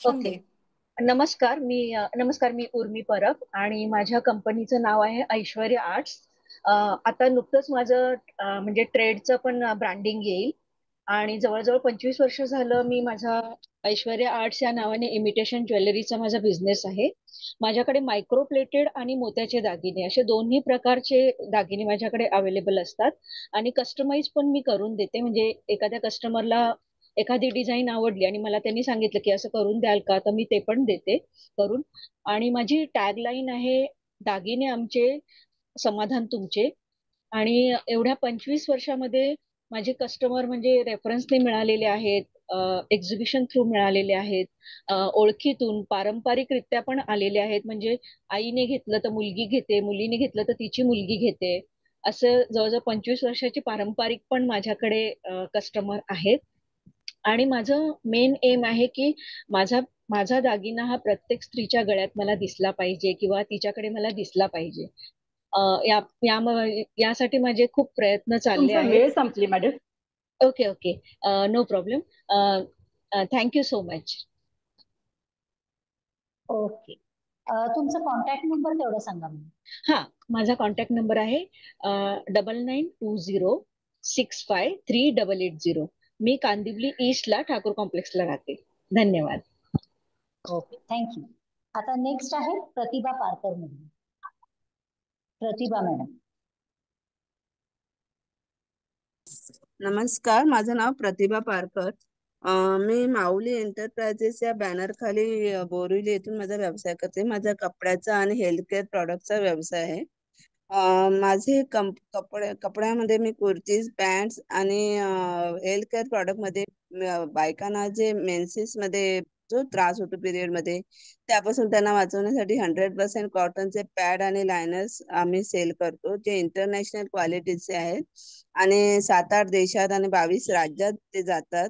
Okay. Shinde. नमस्कार, मी उर्मी परब आणि माझ्या कंपनीचं नाव आहे ऐश्वर्या आर्ट्स. आता नुकतंच माझं म्हणजे ट्रेडचं पण ब्रँडिंग येईल आणि जवळजवळ 25 वर्ष झालं मी माझा ऐश्वर्या आर्ट्स या नावाने इमिटेशन ज्वेलरीचा माझा बिझनेस आहे. माझ्याकडे मायक्रो प्लेटेड आणि मोत्याचे दागिने असे दोन्ही प्रकारचे दागिने माझ्याकडे अवेलेबल असतात आणि कस्टमाइज पण मी करून देते. म्हणजे एखाद्या कस्टमरला एखादी डिझाईन आवडली आणि मला त्यांनी सांगितलं की असं करून द्याल का, तर मी ते पण देते करून. आणि माझी टॅगलाईन आहे, दागिने आमचे, समाधान तुमचे. आणि एवढ्या 25 वर्षामध्ये माझे कस्टमर म्हणजे रेफरन्सने मिळालेले आहेत, एक्झिबिशन थ्रू मिळालेले आहेत, ओळखीतून पारंपरिकरित्या पण आलेले आहेत. म्हणजे आईने घेतलं तर मुलगी घेते, मुलीने घेतलं तर तिची मुलगी घेते. असं जवळजवळ 25 वर्षाची पारंपरिक पण माझ्याकडे कस्टमर आहेत. आणि माझं मेन एम आहे की माझा माझा दागिना हा प्रत्येक स्त्रीच्या गळ्यात मला दिसला पाहिजे किंवा तिच्याकडे मला दिसला पाहिजे. यासाठी माझे खूप प्रयत्न चालले तुमचा आहेत. वेळ संपली madam. Okay, okay. No problem. Thank you so much. Okay. तुमचा कॉन्टॅक्ट नंबर तेवढं सांगा मला. हा, माझा कॉन्टॅक्ट नंबर आहे 9920653880. मी कांदिवली ईस्टला ठाकूर कॉम्प्लेक्सला राहते. धन्यवाद. Okay, thank you. आता नेक्स्ट आहे प्रतिभा पारकर मॅडम. प्रतिभा मॅडम. नमस्कार, माझं नाव प्रतिभा पारकर. मी माऊली एंटरप्राइजेस या बॅनर खाली बोरिवली येथून माझा व्यवसाय करते. माझा कपड्याचा आणि हेल्थकेअर प्रॉडक्टचा व्यवसाय आहे. माझे कपड्यामध्ये मी कुर्तीज, पॅन्ट्स आणि हेल्थकेअर प्रॉडक्टमध्ये बायकांना जे मेन्सेसमध्ये जो त्रास होतो पिरियडमध्ये, त्यापासून त्यांना वाचवण्यासाठी 100% कॉटनचे पॅड आणि लायनर्स आम्ही सेल करतो, जे इंटरनॅशनल क्वालिटीचे आहेत आणि 7-8 देशात आणि 22 राज्यात ते जातात.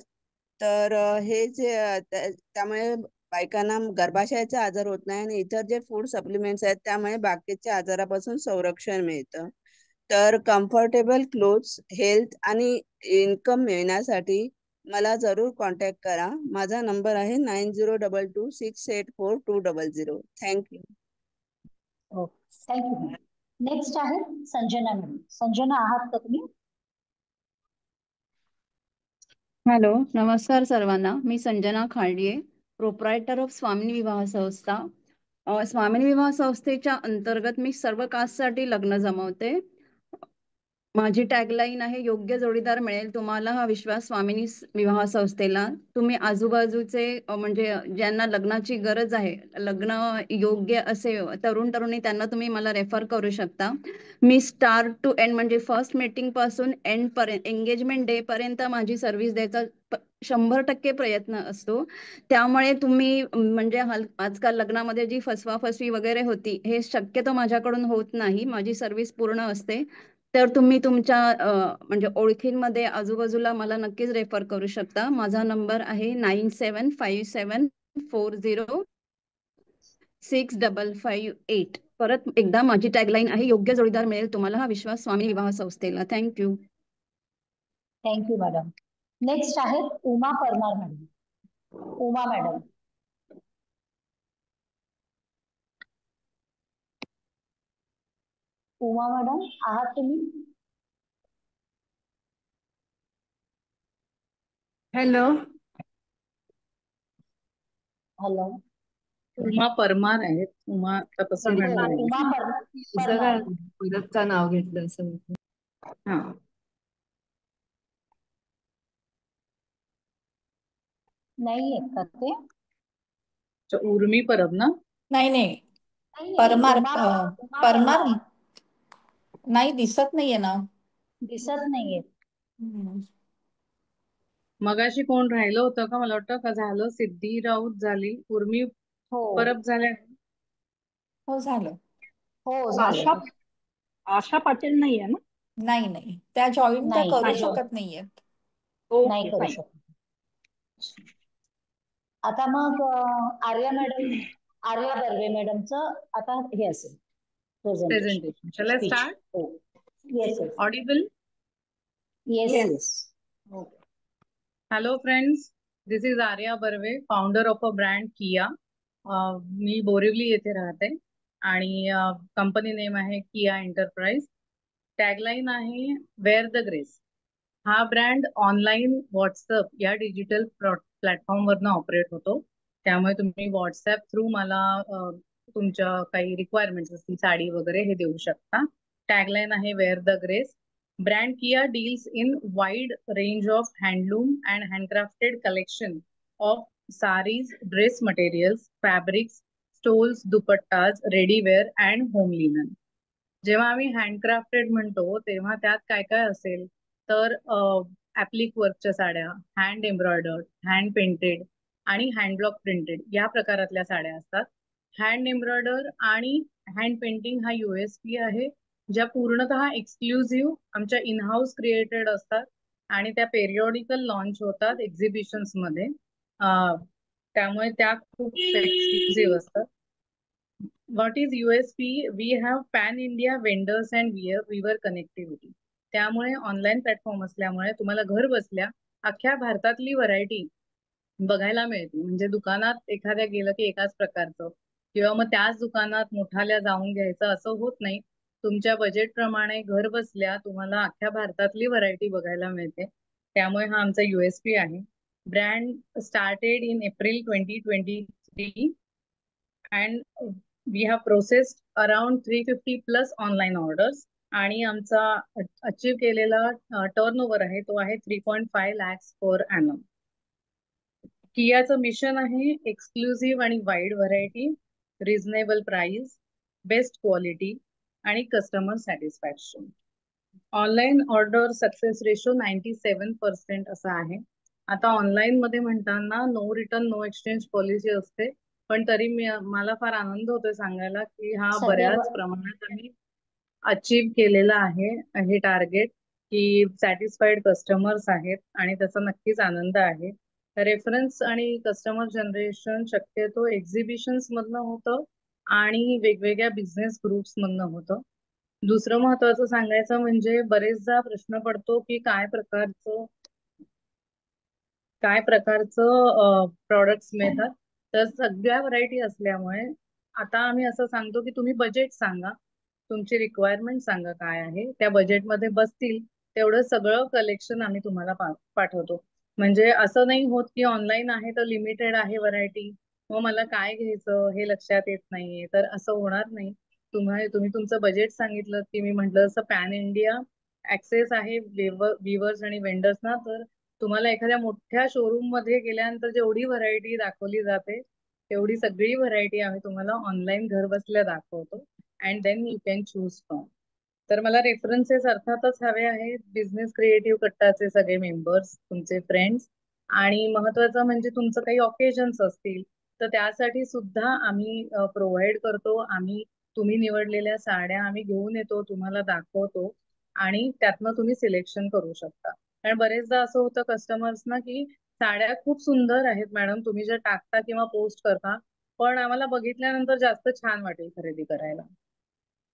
तर हे जे त्यामुळे बायकांना गर्भाशयाचा आजार होत नाही आणि इतर जे फूड सप्लिमेंट्स आहेत त्यामुळे बाकीच्या आजारापासून संरक्षण मिळतं. तर कम्फर्टेबल क्लोथ्स, हेल्थ आणि इन्कम मिळण्यासाठी मला जरूर कॉन्टॅक्ट करा. माझा नंबर आहे 9022684200. थँक्यू. Okay, thank you. नेक्स्ट आहे संजना मॅडम. संजना आहात का तुम्ही? हॅलो, नमस्कार सर्वांना. मी संजना खार्डिये, प्रोप्रायटर ऑफ स्वामिनी विवाह संस्था. स्वामिनी विवाह संस्थेच्या अंतर्गत मी सर्व कास्टसाठी लग्न जमवते. माझी टॅगलाईन आहे, योग्य जोडीदार मिळेल तुम्हाला हा विश्वास स्वामिनी विवाह संस्थेला. तुम्ही आजूबाजूचे म्हणजे ज्यांना लग्नाची गरज आहे, लग्न योग्य असे तरुण तरुणी, त्यांना तुम्ही मला रेफर करू शकता. मी स्टार्ट टू एंड म्हणजे फर्स्ट मीटिंग पासून एंड पर्यंत, एंगेजमेंट डे पर्यंत माझी सर्व्हिस द्यायचा 100% प्रयत्न असतो. त्यामुळे तुम्ही म्हणजे आजकाल लग्नामध्ये जी फसवाफसवी वगैरे होती, हे शक्यतो माझ्याकडून होत नाही. माझी सर्व्हिस पूर्ण असते. तर तुम्ही तुमच्या म्हणजे ओळखींमध्ये आजूबाजूला मला नक्कीच रेफर करू शकता. माझा नंबर आहे 9757406558. परत एकदा माझी टॅगलाईन आहे, योग्य जोडीदार मिळेल तुम्हाला हा विश्वास स्वामी विवाह संस्थेला. थँक्यू. Thank you madam. नेक्स्ट आहे Uma Parmar madam. Uma madam. Uma madam आहात तुम्ही? हॅलो. हॅलो. उमा परमार आहेत. उमा तपस्वी मॅडम हा, आहेत. उमा तुझं काय परमार. परतचा नाव घेतलं असं वाटलं. हा, नाही आहेत का ते? अच्छा, उर्मी परब ना? नाही नाही, नाही, परमार उमा परमार परमार नाही दिसत नाहीये ना. दिसत नाहीये. मगाशी कोण राहिलं होतं का? मला वाटतं का झालं, सिद्धी राऊत झाली, उर्मी हो परब झाल्या. हो झालं. हो झालं. आशा पाटील नाही आहे ना? नाही नाही, त्या जॉईन त्या नाही करू नाही, शकत नाहीयेत. नाही ओके, करू फाईन. शकत. आता मग आर्या मॅडम, आर्या बर्वे मॅडमचं आता हे असेल प्रेझेंटेशन, प्रेझेंटेशन. चला आय स्पीच. स्टार्ट? हो, yes yes audible? Yes Yes. Yes. Hello friends, this is Arya Barve, founder of a brand Kiya. मी बोरिवली येथे राहते आणि कंपनी नेम आहे किया एंटरप्राइज. टॅगलाईन आहे वेअर द ग्रेस. हा ब्रँड ऑनलाईन व्हॉट्सअप या डिजिटल प्लॅटफॉर्मवरनं ऑपरेट होतो. त्यामुळे तुम्ही व्हॉट्सअप थ्रू मला तुमच्या काही रिक्वायरमेंट्स असतील साडी वगैरे हे देऊ शकता. टॅगलाईन आहे wear the grace. Brand Kiya deals in wide range of handloom and handcrafted collection of sarees, dress materials, fabrics, stoles, dupattas, readywear and home linen. जेव्हा आम्ही हँडक्राफ्टेड म्हणतो तेव्हा त्यात काय काय असेल तर ऍप्लिक वर्कच्या साड्या, हँड एम्ब्रॉयडर्ड, हँड पेंटेड आणि हँडब्लॉक प्रिंटेड या प्रकारातल्या साड्या असतात. हँड एम्ब्रॉयडर आणि हँड पेंटिंग हा USP आहे, ज्या पूर्णतः एक्सक्लुझिव्ह आमच्या इन हाऊस क्रिएटेड असतात आणि त्या पेरिओडिकल लॉन्च होतात एक्झिबिशन्स मध्ये. त्यामुळे त्या खूप एक्सक्लुझिव्ह असतात. What is USP? We have pan India vendors and weaver connectivity. त्यामुळे ऑनलाईन प्लॅटफॉर्म असल्यामुळे तुम्हाला घर बसल्या अख्ख्या भारतातली व्हरायटी बघायला मिळते. म्हणजे दुकानात एखाद्या गेलं की एकाच प्रकारचं किंवा मग त्याच दुकानात मोठाल्या जाऊन घ्यायचं असं होत नाही. तुमच्या बजेट प्रमाणे घर बसल्या तुम्हाला अख्ख्या भारतातली व्हरायटी बघायला मिळते. त्यामुळे हा आमचा USP आहे. Brand started in April 2023 and we have processed around 350 plus online orders आणि आमचा अचीव केलेला टर्नओव्हर आहे तो आहे 3.5 lakhs पर annum. कियाचं मिशन आहे एक्सक्लुझिव्ह आणि wide variety, reasonable price, best quality आणि customer satisfaction. Online order success ratio 97% असा आहे. आता ऑनलाईन मध्ये म्हणताना no return no exchange policy असते, पण तरी मला फार आनंद होतोय सांगायला की हा सध्या बऱ्याच प्रमाणात आम्ही अचीव केलेला आहे हे टार्गेट, की सॅटिस्फाईड कस्टमर्स आहेत आणि त्याचा नक्कीच आनंद आहे. रेफरन्स आणि कस्टमर जनरेशन शक्यतो एक्झिबिशन्स मधनं होतं आणि वेगवेगळ्या बिझनेस ग्रुप्स मधनं होतं. दुसरं महत्वाचं सांगायचं म्हणजे बरेचदा प्रश्न पडतो की काय प्रकारचं प्रॉडक्ट्स मिळतात. तर सगळ्या व्हरायटी असल्यामुळे आता आम्ही असं सांगतो की तुम्ही बजेट सांगा, तुमची रिक्वायरमेंट सांगा काय आहे, त्या बजेटमध्ये बसतील तेवढं सगळं कलेक्शन आम्ही तुम्हाला पाठवतो. म्हणजे असं नाही होत की ऑनलाईन आहे तर लिमिटेड आहे व्हरायटी, मग मला काय घ्यायचं हे लक्षात येत नाहीये, तर असं होणार नाही. तुम्ही तुमचं बजेट सांगितलं की मी म्हटलं असं पॅन इंडिया ऍक्सेस आहे विवर्स आणि वेंडर्सना, तर तुम्हाला एखाद्या मोठ्या शोरूम मध्ये गेल्यानंतर जेवढी व्हरायटी दाखवली जाते तेवढी सगळी व्हरायटी आम्ही तुम्हाला ऑनलाईन घर बसल्या दाखवतो and then you can choose from. तर मला रेफरन्सेस अर्थातच हवे आहेत, बिझनेस क्रिएटिव्ह कट्टाचे सगळे मेंबर्स, तुमचे फ्रेंड्स, आणि महत्वाचं म्हणजे तुमचं काही ऑकेजन्स असतील तर त्यासाठी सुद्धा आम्ही प्रोव्हाइड करतो. तुम्ही निवडलेल्या साड्या आम्ही घेऊन येतो, तुम्हाला दाखवतो आणि त्यातनं तुम्ही सिलेक्शन करू शकता. कारण बरेचदा असं होतं कस्टमर्सना की साड्या खूप सुंदर आहेत मॅडम, तुम्ही जर टाकता किंवा पोस्ट करता, पण आम्हाला बघितल्यानंतर जास्त छान वाटेल खरेदी करायला.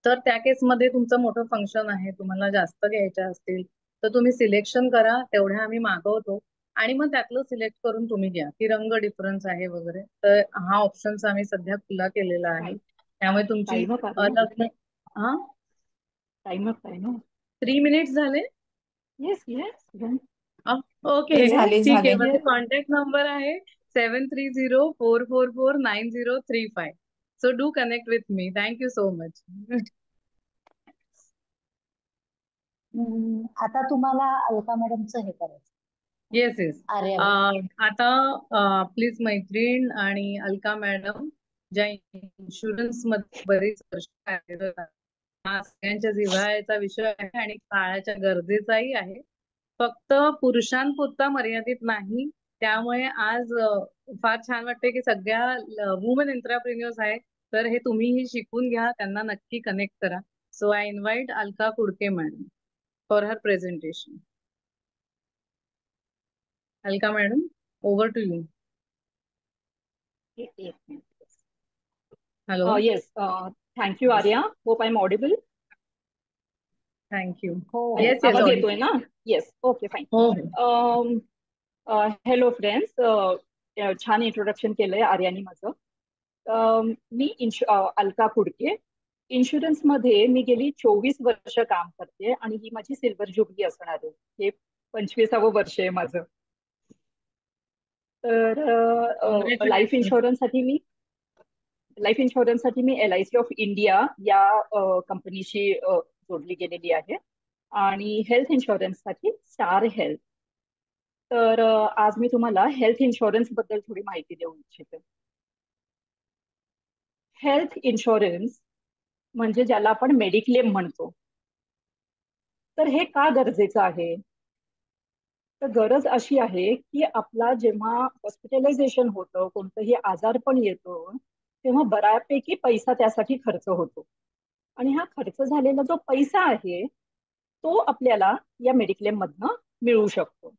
तर त्या केसमध्ये तुमचं मोठं फंक्शन आहे, तुम्हाला जास्त घ्यायच्या असतील तर तुम्ही सिलेक्शन करा, तेवढ्या आम्ही मागवतो आणि मग त्यातलं सिलेक्ट करून तुम्ही घ्या की रंग डिफरन्स आहे वगैरे. तर हा ऑप्शन आम्ही सध्या खुला केलेला आहे. त्यामुळे तुमची टाइम अप आला लग्न हा टाइम अप आहे ना. 3 मिनिट्स झाले. येस येस ओके ठीक आहे. माझे Yes. कॉन्टॅक्ट नंबर आहे 7304449035. So do connect with me. Thank you so much. आता तुम्हाला अलका मॅडमचं हे करायचं. Yes yes. आर्या आता प्लीज मैत्रीण आणि अलका मॅडम ज्या इन्शुरन्स मध्ये बरीच वर्ष कार्यरत आहेत, हा सगळ्यांच्या जिव्हाळ्याचा विषय आहे आणि काळाच्या गरजेचाही आहे. फक्त पुरुषांपुरता मर्यादित नाही. त्यामुळे आज फार छान वाटते की सगळ्या वुमन एंटरप्रेन्युअर्स आहेत, तर हे तुम्हीही शिकून घ्या, त्यांना नक्की कनेक्ट करा. So I invite Alka Kudke madam for her presentation. Alka madam, over to you. Hello. Yes thank you Arya. Hope I am audible. Thank you. हो येस येस. आवाज येतोय ना. Yes okay fine. हो हो. Hello friends. छान इंट्रोडक्शन केलंय आर्यानी माझं. मी अलका कुडके. इन्शुरन्स मध्ये मी गेली 24 वर्ष काम करते आणि ही माझी सिल्वर जुबली असणार आहे. हे 25वे वर्ष आहे माझं. तर कॉंग्रॅच्युलेशन. लाईफ इन्शुरन्ससाठी मी LIC ऑफ इंडिया या कंपनीशी जोडली गेलेली आहे आणि हेल्थ इन्शुरन्ससाठी स्टार हेल्थ. तर आज मी तुम्हाला हेल्थ इन्शुरन्स बद्दल थोडी माहिती देऊ इच्छिते. हेल्थ इन्शुरन्स म्हणजे ज्याला आपण मेडिक्लेम म्हणतो. तर हे का गरजेचं आहे? तर गरज अशी आहे की आपला जेव्हा हॉस्पिटलायझेशन होतं, कोणतंही आजारपण येतो, तेव्हा बऱ्यापैकी पैसा त्यासाठी खर्च होतो आणि हा खर्च झालेला जो पैसा आहे तो आपल्याला या मेडिक्लेम मधनं मिळू शकतो.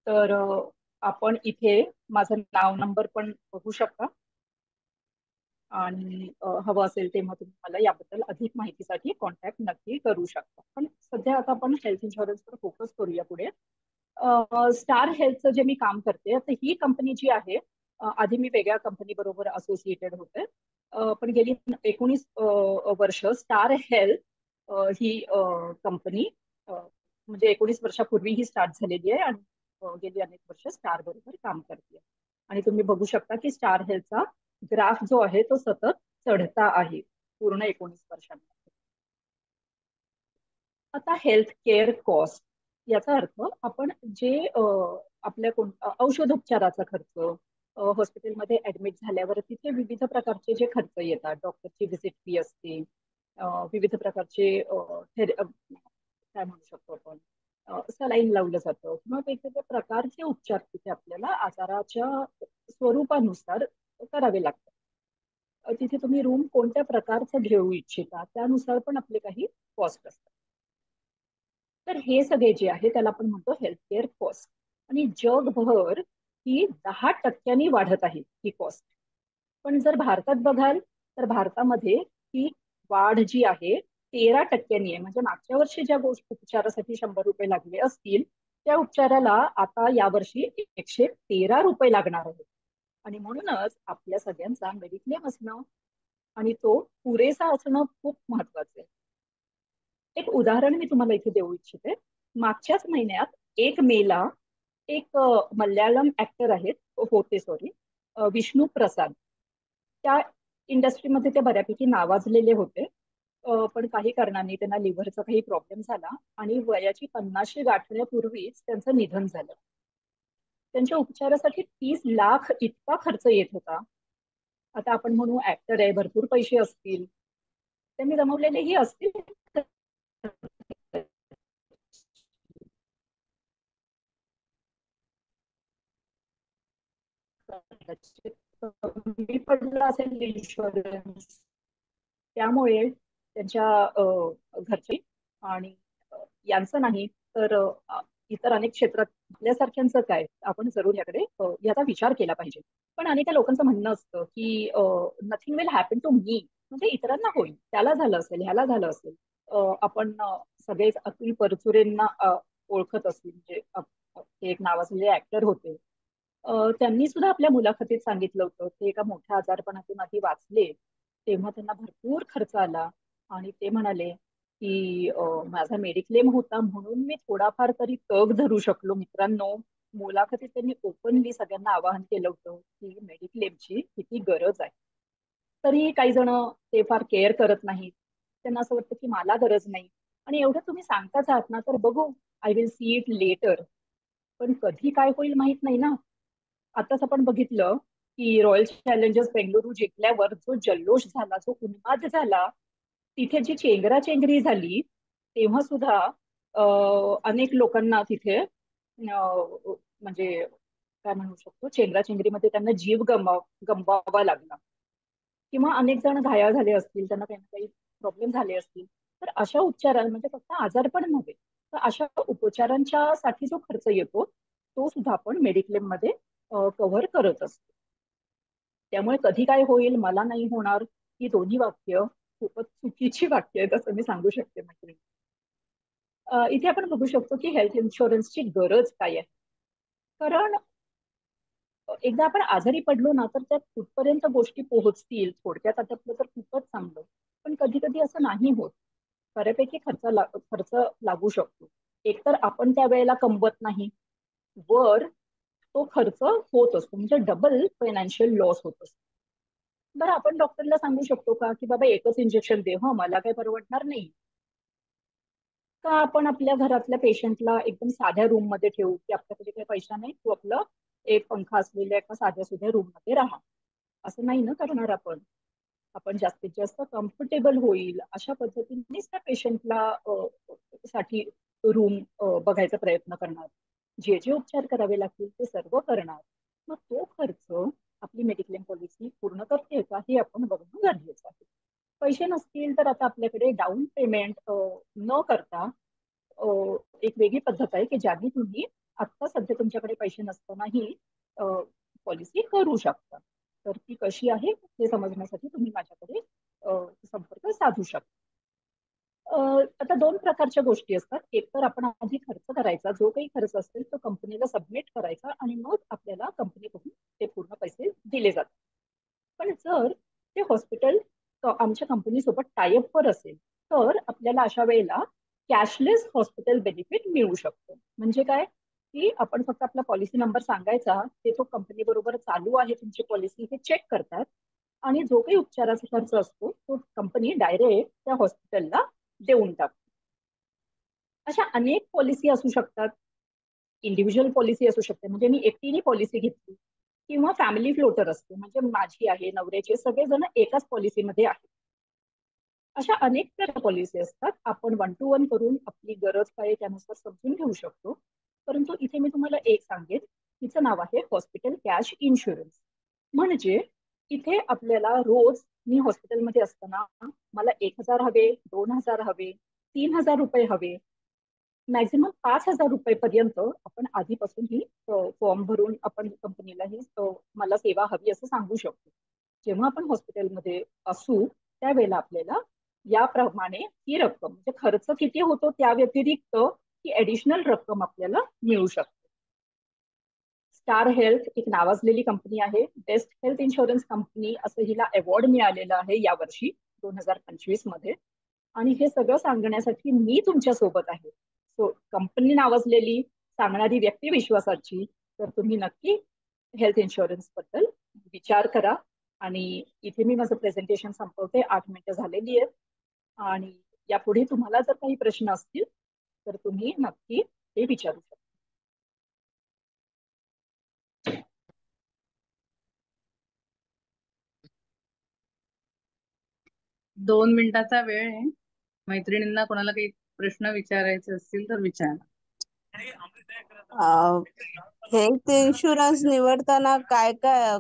तर आपण इथे माझं नाव नंबर पण बघू शकता आणि हवं असेल तेव्हा तुम्ही मला याबद्दल अधिक माहितीसाठी कॉन्टॅक्ट नक्की करू शकता. पण सध्या आता आपण हेल्थ इन्शुरन्सवर फोकस करूया पुढे. स्टार हेल्थचं जे मी काम करते, तर ही कंपनी जी आहे, आधी मी वेगळ्या कंपनी बरोबर असोसिएटेड होते, पण गेली 19 वर्ष स्टार हेल्थ ही कंपनी म्हणजे 19 वर्षापूर्वी ही स्टार्ट झालेली आहे आणि गेली अनेक वर्ष स्टार बरोबर काम करते. आणि तुम्ही बघू शकता की स्टार हेल्थचा ग्राफ जो आहे तो सतत चढता आहे पूर्ण 19 वर्षांमध्ये. आता हेल्थ केअर कॉस्ट याचा अर्थ आपण जे आपल्या औषधोपचाराचा खर्च, हॉस्पिटलमध्ये ऍडमिट झाल्यावर तिथे विविध प्रकारचे जे खर्च येतात, डॉक्टरची व्हिजिट फी असते, विविध प्रकारचे काय म्हणू शकतो आपण, सलाईन लावलं जातं किंवा वेगवेगळ्या प्रकारचे उपचार तिथे आपल्याला आजाराच्या स्वरूपानुसार करावे लागतात. तिथे तुम्ही रूम कोणत्या प्रकारचं घेऊ इच्छिता त्यानुसार पण आपले काही कॉस्ट असतात. तर हे सगळे जे आहे त्याला आपण म्हणतो हेल्थ केअर कॉस्ट आणि जगभर ही 10% वाढत आहे ही कॉस्ट. पण जर भारतात बघाल तर भारतामध्ये ही वाढ जी आहे 13% आहे. म्हणजे मागच्या वर्षी ज्या गोष्टी उपचारासाठी 100 रुपये लागले असतील त्या उपचाराला आता यावर्षी 113 रुपये लागणार आहेत. आणि म्हणूनच आपल्या सगळ्यांचा मेडिक्लेम असणं आणि तो पुरेसा असणं खूप महत्वाचं आहे. एक उदाहरण मी तुम्हाला इथे देऊ इच्छिते. मागच्याच महिन्यात 1 मेला एक मल्याळम ऍक्टर आहेत, विष्णू प्रसाद. त्या इंडस्ट्रीमध्ये ते बऱ्यापैकी नावाजलेले होते, पण काही कारणांनी त्यांना लिव्हरचा काही प्रॉब्लेम झाला आणि वयाची 50शी गाठण्यापूर्वीच त्यांचं निधन झालं. त्यांच्या उपचारासाठी 30 लाख इतका खर्च येत होता. आता आपण म्हणू ऍक्टर आहे, भरपूर पैसे असतील, त्यांनी जमवलेलेही असतील. कमी पडला असेल इन्शुरन्स, त्यामुळे त्यांच्या घरचे आणि यांचं नाही तर इतर अनेक क्षेत्रात आपल्यासारख्यांचं काय, आपण जरूर याचा विचार केला पाहिजे. पण अनेक लोकांचं म्हणणं असतं की nothing will happen to me, म्हणजे इतरांना होईल, त्याला झालं असेल, ह्याला झालं असेल. आपण सगळेच अतुल परचुरेंना ओळखत असू, म्हणजे ते एक नावाजलेले ऍक्टर होते. त्यांनी सुद्धा आपल्या मुलाखतीत सांगितलं होतं ते एका मोठ्या आजारपणातून आधी वाचले तेव्हा त्यांना भरपूर खर्च आला आणि ते म्हणाले की माझा मेडिक्लेम होता म्हणून मी थोडाफार तरी तग धरू शकलो. मित्रांनो, मुलाखतीत त्यांनी ओपनली सगळ्यांना आवाहन केलं होतं की मेडिक्लेमची किती गरज आहे. तरी काही जण ते फार केअर करत नाहीत, त्यांना असं वाटतं की मला गरज नाही. आणि एवढं तुम्ही सांगताच आहात ना, तर बघू, I will see it later. पण कधी काय होईल माहित नाही ना. आताच आपण बघितलं की रॉयल चॅलेंजर्स बेंगळुरू जिंकल्यावर जो जल्लोष झाला, जो उन्माद झाला, तिथे जी चेंगराचेंगरी झाली, तेव्हा सुद्धा अनेक लोकांना तिथे म्हणजे काय म्हणू शकतो, चेंगराचेंगरीमध्ये त्यांना जीव गमवावा लागला किंवा अनेक जण घायाळ झाले असतील, त्यांना काही ना काही प्रॉब्लेम झाले असतील. तर अशा उपचारांना, म्हणजे फक्त आजारपण नव्हे तर अशा उपचारांच्या साठी जो खर्च येतो तो सुद्धा आपण मेडिक्लेम मध्ये कव्हर करत असतो. त्यामुळे कधी काय होईल, मला नाही होणार, ही दोन्ही वाक्य खूपच चुकीची वाक्य आहेत असं मी सांगू शकते. म्हणजे इथे आपण बघू शकतो की हेल्थ इन्शुरन्सची गरज काय आहे. कारण एकदा आपण आजारी पडलो ना तर त्यात कुठपर्यंत गोष्टी पोहोचतील थोडक्यात आटपलं तर खूपच चांगलं. पण कधी कधी असं नाही होत. बऱ्यापैकी खर्च लागू शकतो. एकतर आपण त्या वेळेला कमवत नाही, वर तो खर्च होत असतो, म्हणजे डबल फायनान्शियल लॉस होत असतो. बरं, आपण डॉक्टरला सांगू शकतो का की बाबा एकच इंजेक्शन दे, मला काही परवडणार नाही. का आपण आपल्या घरातल्या पेशंटला एकदम साध्या रूम मध्ये ठेवू की आपल्याकडे काही पैसा नाही, तू आपलं एक पंखा असलेल्या एका साध्या सुध्या रूम मध्ये राहा. असं नाही ना करणार आपण. आपण जास्तीत जास्त कम्फर्टेबल होईल अशा पद्धतीनेच त्या पेशंटला साठी रूम बघायचा प्रयत्न करणार. जे जे उपचार करावे लागतील ते सर्व करणार. मग तो खर्च आपली मेडिक्लेम पॉलिसी पूर्ण करते का हे आपण बघणं गरजेचं आहे. पैसे नसतील तर आता आपल्याकडे डाऊन पेमेंट न करता एक वेगळी पद्धत आहे की ज्याने तुम्ही आता सध्या तुमच्याकडे पैसे नसतानाही पॉलिसी करू शकता. तर ती कशी आहे हे समजण्यासाठी तुम्ही माझ्याकडे संपर्क साधू शकता. आता दोन प्रकारच्या गोष्टी असतात. एक तर आपण आधी खर्च करायचा, जो काही खर्च असेल तो कंपनीला सबमिट करायचा आणि मग आपल्याला कंपनीकडून ते पूर्ण पैसे दिले जातात. पण जर ते हॉस्पिटल आमच्या कंपनी सोबत टायअप वर असेल तर आपल्याला अशा वेळेला कॅशलेस हॉस्पिटल बेनिफिट मिळू शकतो. म्हणजे काय की आपण फक्त आपला पॉलिसी नंबर सांगायचा, ते तो कंपनी बरोबर चालू आहे तुमची पॉलिसी हे चेक करतात आणि जो काही उपचाराचा खर्च असतो तो कंपनी डायरेक्ट त्या हॉस्पिटलला देऊन टाकते. अशा अनेक पॉलिसी असू शकतात. इंडिव्हिज्युअल पॉलिसी असू शकते, म्हणजे मी एकटीने पॉलिसी घेतली, किंवा फॅमिली फ्लोटर असते, म्हणजे माझी आहे, नवऱ्याचे, सगळेजण एकाच पॉलिसीमध्ये आहेत. अशा अनेक प्रकार पॉलिसी असतात. आपण 1 to 1 करून आपली गरज काय त्यानुसार समजून घेऊ शकतो. परंतु इथे मी तुम्हाला एक सांगेन, तिचं नाव आहे हॉस्पिटल कॅश इन्शुरन्स. म्हणजे इथे आपल्याला रोज मी हॉस्पिटलमध्ये असताना मला 1,000 हवे, 2,000 हवे, 3,000 रुपये हवे, मॅक्झिमम 5,000 रुपये पर्यंत आपण आधीपासून ही फॉर्म भरून आपण कंपनीला ही मला सेवा हवी असं सांगू शकतो. जेव्हा आपण हॉस्पिटलमध्ये असू त्यावेळेला आपल्याला याप्रमाणे ही रक्कम, म्हणजे खर्च किती होतो त्या व्यतिरिक्त ही ऍडिशनल रक्कम आपल्याला मिळू शकते. स्टार हेल्थ एक नावाजलेली कंपनी आहे. बेस्ट हेल्थ इन्शुरन्स कंपनी असं हिला अवॉर्ड मिळालेला आहे यावर्षी 2025 मध्ये. आणि हे सगळं सांगण्यासाठी मी तुमच्या सोबत आहे. सो कंपनी नावाजलेली, सांगणारी व्यक्ती विश्वासाची, तर तुम्ही नक्की हेल्थ इन्शुरन्स बद्दल विचार करा. आणि इथे मी माझं प्रेझेंटेशन संपवते. 8 मिनिटं झालेली आहेत आणि यापुढे तुम्हाला जर काही प्रश्न असतील तर तुम्ही नक्की ते विचारू शकता. 2 मिनिटाचा वेळ आहे. मैत्रिणींना कोणाला काही प्रश्न विचारायचे असतील तर विचारा. हेल्थ इन्शुरन्स निवडताना काय काय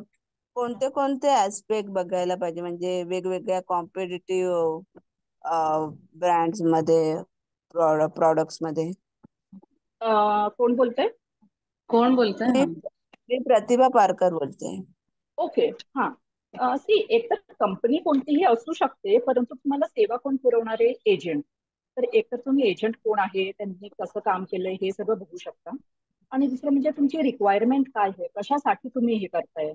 कोणते कोणते ऍस्पेक्ट बघायला पाहिजे, म्हणजे वेगवेगळ्या कॉम्पिटिटिव्ह ब्रँड्स मध्ये, प्रॉडक्ट्स मध्ये? कोण बोलतंय? कोण बोलतंय? मी मी प्रतिभा पारकर बोलते. ओके, हा. सी, एक तर कंपनी कोणतीही असू शकते, परंतु तुम्हाला सेवा कोण पुरवणारे? एजंट. तर एक तर तुम्ही एजंट कोण आहे, त्यांनी कसं काम केलंय हे सगळं बघू शकता. आणि दुसरं म्हणजे तुमची रिक्वायरमेंट काय आहे, कशासाठी तुम्ही हे करताय.